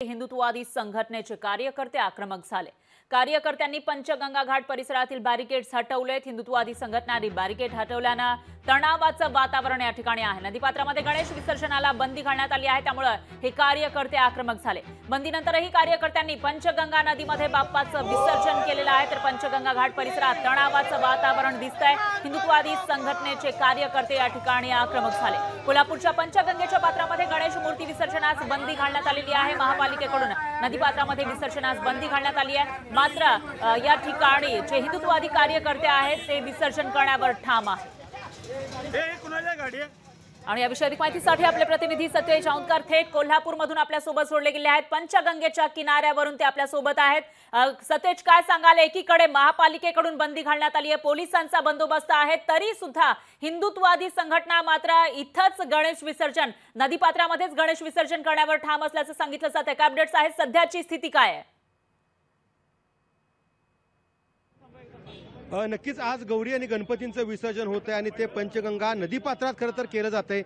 हिंदुत्ववादी संघटनेचे कार्यकर्ते आक्रमक झाले। कार्यकर्त्यांनी पंचगंगा घाट परिसरातील बॅरिकेड्स हटवलेत। हिंदुत्ववादी संघटनांनी बॅरिकेड हटवल्याने तणावाचं वातावरण या ठिकाणी आहे। नदीपात्रामध्ये गणेश विसर्जनाला बंदी घालण्यात आली आहे, त्यामुळे हे कार्यकर्ते आक्रमक झाले। बंदीनंतरही कार्यकर्त्यांनी पंचगंगा नदीमध्ये बाप्पाचं विसर्जन केलेलं आहे, तर पंचगंगा घाट परिसरात तणावाचं वातावरण दिसतंय। हिंदुत्ववादी संघटनेचे कार्यकर्ते या ठिकाणी आक्रमक झाले। कोल्हापूरच्या पंचगंगेच्या पात्रामध्ये गणेश मूर्ती विसर्जनास बंदी घालण्यात आलेली आहे। महापालिकेकडून नदीपात्रामध्ये विसर्जनास बंदी घालण्यात आली आहे, मात्र या ठिकाणी जे हिंदुत्ववादी कार्यकर्ते आहेत ते विसर्जन करण्यावर ठाम आहेत। आणि या विषयी माहितीसाठी आपले प्रतिनिधी सतेज औंधकर थेट कोल्हापूरमधून आपल्या सोबत जोडले गेले आहेत। पंचगंगेच्या किनाऱ्यावरून ते आपल्या सोबत आहेत। सतेज, काय सांगाल? एकीकडे महापालिकेकडून बंदी घालण्यात आली आहे, पोलिसांचा बंदोबस्त आहे, तरी सुद्धा हिंदुत्ववादी संघटना मात्र इथंच गणेश विसर्जन, नदीपात्रामध्येच गणेश विसर्जन करण्यावर ठाम असल्याचं सांगितलं जातं। काय अपडेट्स आहेत? सध्याची स्थिती काय आहे? नक्कीच आज गौरी आणि गणपतींचं विसर्जन होत आहे आणि ते पंचगंगा नदीपात्रात खरं तर केलं जात आहे।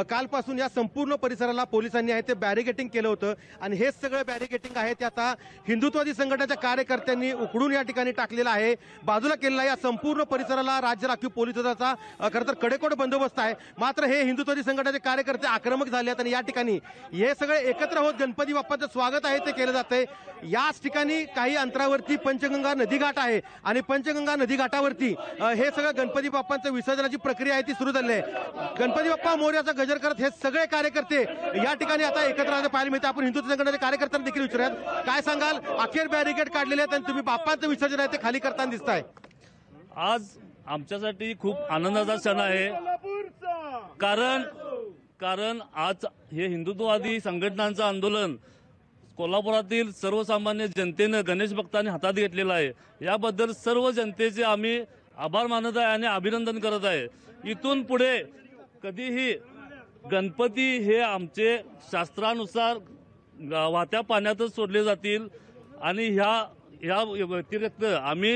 कालपासून या संपूर्ण परिसराला पोलिसांनी आहे ते बॅरिकेटिंग केलं होतं आणि हेच सगळं बॅरिकेटिंग आहे ते आता हिंदुत्ववादी संघटनेच्या कार्यकर्त्यांनी उखडून या ठिकाणी टाकलेलं आहे, बाजूला केलेलं आहे। या संपूर्ण परिसराला राज्य राखीव पोलीस दलाचा खरं तर कडेकोट बंदोबस्त आहे। मात्र हे हिंदुत्ववादी संघटनेचे कार्यकर्ते आक्रमक झाले आहेत आणि या ठिकाणी हे सगळे एकत्र होत गणपती बाप्पाचं स्वागत आहे ते केलं जातंय। याच ठिकाणी काही अंतरावरती पंचगंगा नदीघाट आहे आणि पंचगंगा नदी घाटावरती हे सगळं गणपती बाप्पांच्या विसर्जनाची प्रक्रिया आहे ती सुरू झाली आहे। गणपती बाप्पा मोरयाचा गजर करत हे सगळे कार्यकर्ते या ठिकाणी आता एकत्र पाहायला मिळते। आपण हिंदुत्व संघटनेचे कार्यकर्त्यांना देखील विचारूयात, काय सांगाल? अखेर बॅरिकेड काढलेले आहेत आणि तुम्ही बाप्पांचं विसर्जन आहे ते खाली करताना दिसताय। आज आमच्यासाठी खूप आनंदाचा क्षण आहे, कारण आज हे हिंदुत्ववादी संघटनांचं आंदोलन कोल्हापुरातील सर्वसामान्य जनतेने, गणेश भक्तांनी हातात घेतलेला आहे। याबद्दल सर्व जनतेचे आम्ही आभार मानत आहे आणि अभिनंदन करत आहे। इथून पुढे कधीही गणपती हे आमचे शास्त्रानुसार वाहत्या पाण्यातच सोडले जातील आणि ह्या व्यतिरिक्त आम्ही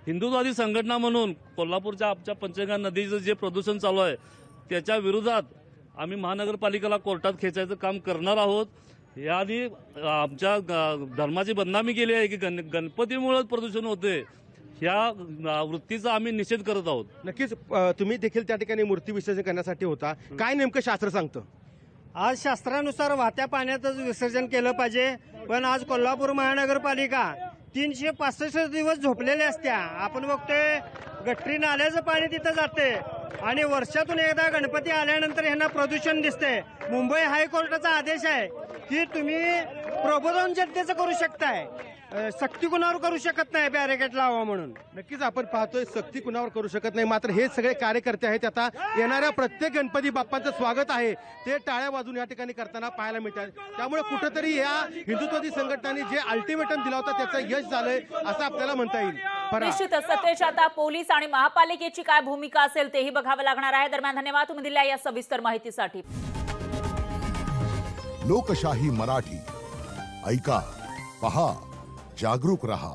हिंदुत्ववादी संघटना म्हणून कोल्हापूरच्या आमच्या पंचगंगा नदीचं जे प्रदूषण चालू आहे त्याच्या विरोधात आम्ही महानगरपालिकेला कोर्टात खेचायचं काम करणार आहोत। याआधी आमच्या धर्माची बदनामी केली आहे की गणपतीमुळे प्रदूषण होते, ह्या वृत्तीचा आम्ही निषेध करत आहोत। नक्कीच तुम्ही देखील त्या ठिकाणी मूर्ती विसर्जन करण्यासाठी होता, काय नेमकं शास्त्र सांगतं? आज शास्त्रानुसार वाहत्या पाण्यातच विसर्जन केलं पाहिजे, पण आज कोल्हापूर महानगरपालिका 365 दिवस झोपलेले असत्या। आपण बघतोय गटरी नाल्याचं पाणी तिथं जाते आणि वर्षातून एकदा गणपती आल्यानंतर ह्यांना प्रदूषण दिसते। मुंबई हायकोर्टाचा आदेश आहे की तुम्ही प्रबोधन जनतेचं करू शकताय, सक्ती कुणावर करू शकत नाही बॅरिकेड लावा म्हणून। नक्कीच आपण पाहतोय सक्ती कुणावर करू शकत नाही, मात्र हे सगळे कार्यकर्ते आहेत आता येणाऱ्या प्रत्येक गणपती बाप्पांचं स्वागत आहे ते टाळ्या वाजून या ठिकाणी करताना पाहायला मिळतात। त्यामुळे कुठेतरी या हिंदुत्ववादी संघटनांनी जे अल्टिमेटम दिला होता त्याचं यश झालंय असं आपल्याला म्हणता येईल। निश्चितच सतेज, आता पोलीस आणि महापालिकेची काय भूमिका असेल तेही बघावं लागणार आहे। दरम्यान धन्यवाद तुम्ही दिलेल्या या सविस्तर माहितीसाठी। लोकशाही मराठी ऐका, पहा, जागरूक रहा।